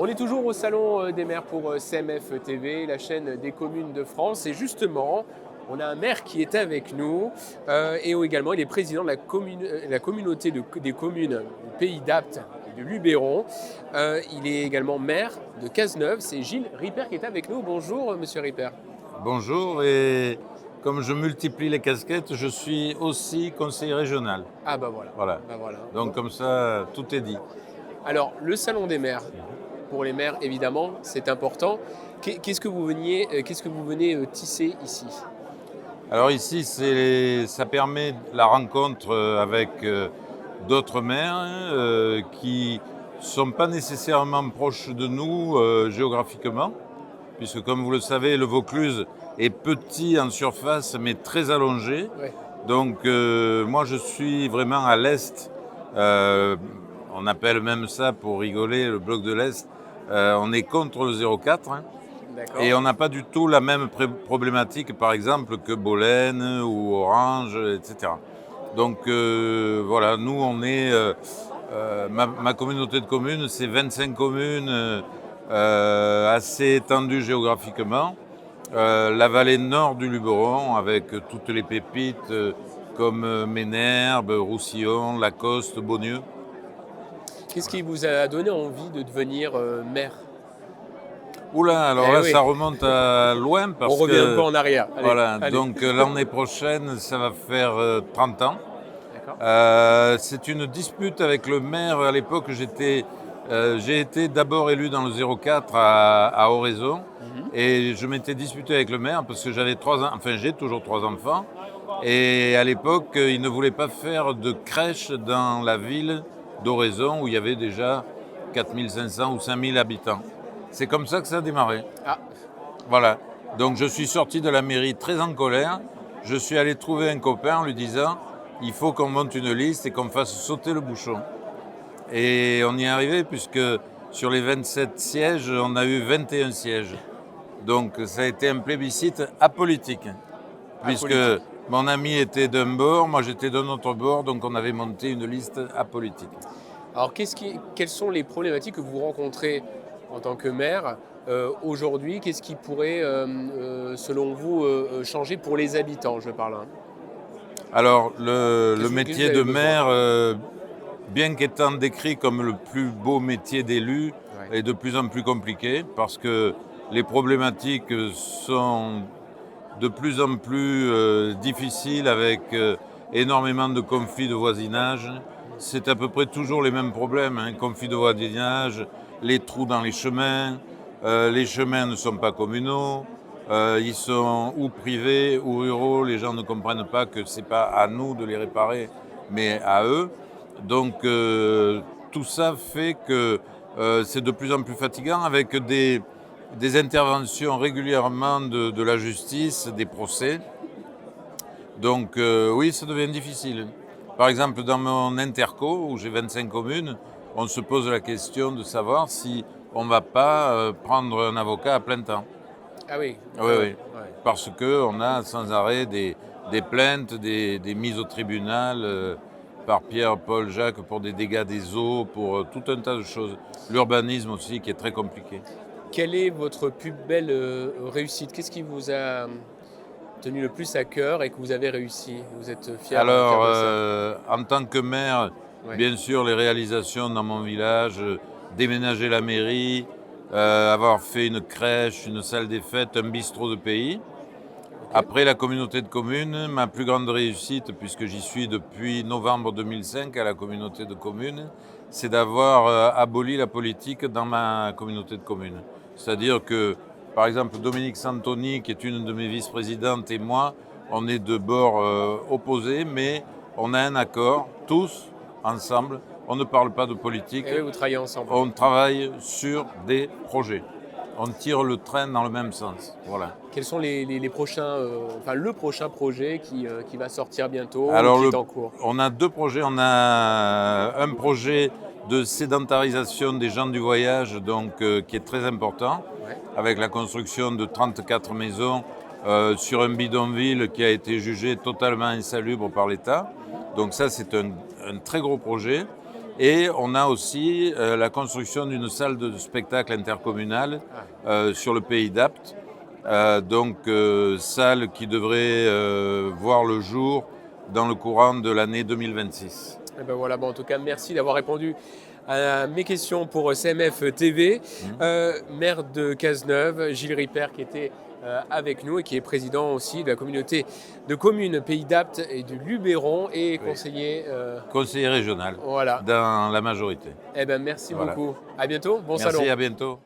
On est toujours au Salon des maires pour CMF TV, la chaîne des communes de France. Et justement, on a un maire qui est avec nous également il est président de la communauté des communes du Pays d'Apt et de Luberon. Il est également maire de Cazeneuve. C'est Gilles Ripper qui est avec nous. Bonjour, monsieur Ripper. Bonjour, et comme je multiplie les casquettes, je suis aussi conseiller régional. Ah bah voilà. Voilà. Bah voilà. Donc comme ça, tout est dit. Alors, le Salon des maires, pour les maires, évidemment, c'est important. Qu'est-ce que vous venez tisser ici? Alors ici, ça permet la rencontre avec d'autres maires qui ne sont pas nécessairement proches de nous géographiquement, puisque comme vous le savez, le Vaucluse est petit en surface mais très allongé. Ouais. Donc moi je suis vraiment à l'est, on appelle même ça pour rigoler le bloc de l'Est. On est contre le 04 D'accord. et on n'a pas du tout la même problématique par exemple que Bolène ou Orange, etc. Donc voilà, nous on est, ma communauté de communes, c'est 25 communes assez étendues géographiquement. La vallée nord du Luberon avec toutes les pépites comme Ménherbe, Roussillon, Lacoste, Beaunieu. Qu'est-ce qui vous a donné envie de devenir maire? Oula, alors Eh là oui. ça remonte à loin parce On revient que un peu en arrière. Allez, voilà, allez. donc l'année prochaine ça va faire 30 ans. D'accord. C'est une dispute avec le maire. À l'époque, j'ai été d'abord élu dans le 04 à Oraison. Et je m'étais disputé avec le maire parce que j'avais j'ai toujours 3 enfants. Et à l'époque, il ne voulait pas faire de crèche dans la ville d'Oraison où il y avait déjà 4500 ou 5000 habitants. C'est comme ça que ça a démarré. Ah, Voilà. Donc je suis sorti de la mairie très en colère. Je suis allé trouver un copain en lui disant il faut qu'on monte une liste et qu'on fasse sauter le bouchon. Et on y est arrivé puisque sur les 27 sièges, on a eu 21 sièges. Donc ça a été un plébiscite apolitique. Puisque mon ami était d'un bord, moi j'étais d'un autre bord, donc on avait monté une liste apolitique. alors quelles sont les problématiques que vous rencontrez en tant que maire aujourd'hui? Qu'est-ce qui pourrait, selon vous, changer pour les habitants, je parle, hein? Alors le Qu'est-ce que vous métier avez de besoin? maire, bien qu'étant décrit comme le plus beau métier d'élu, Ouais. est de plus en plus compliqué parce que les problématiques sont de plus en plus difficiles avec énormément de conflits de voisinage. C'est à peu près toujours les mêmes problèmes, hein, conflits de voisinage, les trous dans les chemins ne sont pas communaux, ils sont ou privés ou ruraux, les gens ne comprennent pas que ce n'est pas à nous de les réparer, mais à eux. Donc tout ça fait que c'est de plus en plus fatigant avec des interventions régulièrement de la justice, des procès. Donc oui, ça devient difficile. Par exemple, dans mon interco, où j'ai 25 communes, on se pose la question de savoir si on ne va pas prendre un avocat à plein temps. Ah oui. Oui, Ouais, oui. ouais. Parce qu'on a sans arrêt des plaintes, des mises au tribunal par Pierre, Paul, Jacques pour des dégâts des eaux, pour tout un tas de choses. L'urbanisme aussi qui est très compliqué. Quelle est votre plus belle réussite? Qu'est-ce qui vous a tenu le plus à cœur et que vous avez réussi? Vous êtes fier Alors, de ça? en tant que maire, Ouais. bien sûr, les réalisations dans mon village, déménager la mairie, avoir fait une crèche, une salle des fêtes, un bistrot de pays. Après la communauté de communes, ma plus grande réussite, puisque j'y suis depuis novembre 2005 à la communauté de communes, c'est d'avoir aboli la politique dans ma communauté de communes. C'est-à-dire que, par exemple, Dominique Santoni, qui est une de mes vice-présidentes, et moi, on est de bords opposés, mais on a un accord, tous ensemble. On ne parle pas de politique, Et oui, vous travaillez ensemble. on travaille sur des projets. On tire le train dans le même sens. Voilà. Quels sont les prochains, le prochain projet qui va sortir bientôt ou Alors, qui est en cours? on a deux projets. On a un projet de sédentarisation des gens du voyage, donc, qui est très important, Ouais. avec la construction de 34 maisons sur un bidonville qui a été jugé totalement insalubre par l'État. Donc ça, c'est un très gros projet. Et on a aussi la construction d'une salle de spectacle intercommunale sur le pays d'Apt. Salle qui devrait voir le jour dans le courant de l'année 2026. Et ben voilà, en tout cas, merci d'avoir répondu à mes questions pour CMF TV. Maire de Cazeneuve, Gilles Ripper, qui était avec nous et qui est président aussi de la communauté de communes Pays d'Apt et du Luberon et conseiller. Conseiller régional Voilà. dans la majorité. Eh ben merci beaucoup. À bientôt. Bon salon. Merci, à bientôt.